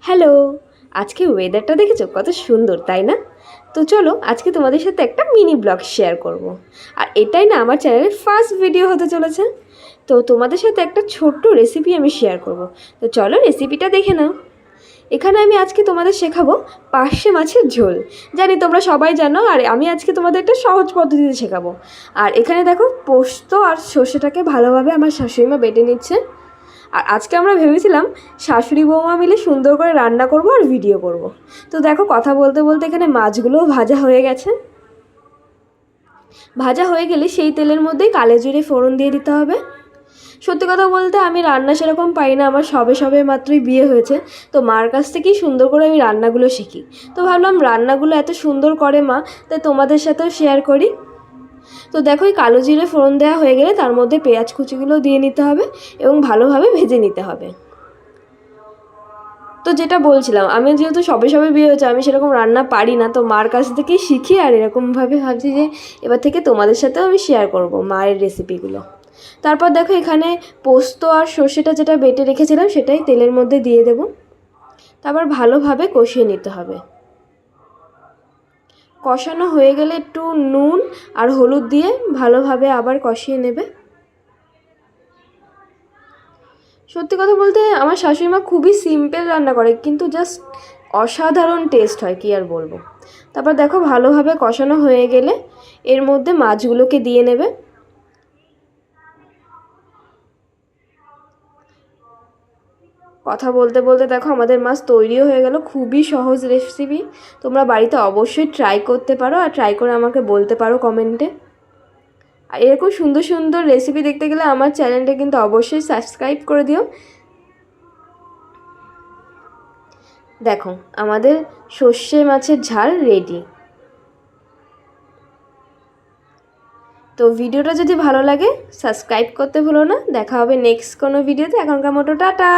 Hello, আজকে ওয়েদারটা দেখেছো কত সুন্দর, তাই না? তো চলো আজকে তোমাদের সাথে একটা মিনি ব্লগ শেয়ার করব। আর এটাই না আমার চ্যানেলের ফার্স্ট ভিডিও হতে চলেছে। তো তোমাদের সাথে একটা ছোট্ট রেসিপি আমি শেয়ার করব। তো চলো রেসিপিটা দেখে নাও। এখানে আমি আজকে তোমাদের শেখাবো পার্শে মাছের ঝোল। জানি তোমরা সবাই জানো, আর আমি আজকে তোমাদের একটা সহজ পদ্ধতিতে শেখাবো। আর এখানে দেখো পোস্ত আর সর্ষেটাকে ভালোভাবে আমার শাশুড়িমা বেটে নিচ্ছে। আর আজকে আমরা ভেবেছিলাম শাশুড়ি বৌমা মিলে সুন্দর করে রান্না করব আর ভিডিও করব। তো দেখো কথা বলতে বলতে এখানে মাছগুলোও ভাজা হয়ে গেছে। ভাজা হয়ে গেলে সেই তেলের মধ্যেই কালো জিরে ফোড়ন দিয়ে দিতে হবে। সত্যি কথা বলতে আমি রান্না সেরকম পারি না, আমার সবে সবে মাত্রই বিয়ে হয়েছে। তো মার কাছ থেকেই সুন্দর করে আমি রান্নাগুলো শিখি। তো ভাবলাম রান্নাগুলো এত সুন্দর করে মা, তাই তোমাদের সাথেও শেয়ার করি। তো দেখো এই কালো জিরে ফোড়ন দেওয়া হয়ে গেলে তার মধ্যে পেঁয়াজ কুচিগুলো দিয়ে নিতে হবে এবং ভালোভাবে ভেজে নিতে হবে। তো যেটা বলছিলাম, আমি যেহেতু সবে সবে বিয়ে হয়েছে, আমি সেরকম রান্না পারি না, তো মার কাছ থেকেই শিখি। আর এরকমভাবে ভাবছি যে এবার থেকে তোমাদের সাথেও আমি শেয়ার করব মায়ের রেসিপিগুলো। তারপর দেখো এখানে পোস্ত আর সর্ষেটা যেটা বেটে রেখেছিলাম সেটাই তেলের মধ্যে দিয়ে দেব। তারপর ভালোভাবে কষিয়ে নিতে হবে। কষানো হয়ে গেলে একটু নুন আর হলুদ দিয়ে ভালোভাবে আবার কষিয়ে নেবে। সত্যি কথা বলতে আমার শাশুড়ি মা খুবই সিম্পল রান্না করে, কিন্তু জাস্ট অসাধারণ টেস্ট হয়, কি আর বলবো। তারপর দেখো ভালোভাবে কষানো হয়ে গেলে এর মধ্যে মাছগুলোকে দিয়ে নেবে। কথা বলতে বলতে দেখো আমাদের মাছ তৈরিও হয়ে গেল। খুবই সহজ রেসিপি, তোমরা বাড়িতে অবশ্যই ট্রাই করতে পারো, আর ট্রাই করে আমাকে বলতে পারো কমেন্টে। আর এরকম সুন্দর সুন্দর রেসিপি দেখতে গেলে আমার চ্যানেলটা কিন্তু অবশ্যই সাবস্ক্রাইব করে দিও। দেখো আমাদের সর্ষে মাছের ঝাল রেডি। তো ভিডিওটা যদি ভালো লাগে সাবস্ক্রাইব করতে ভুলো না। দেখা হবে নেক্সট কোনো ভিডিওতে। এখনকার মতো টাটা।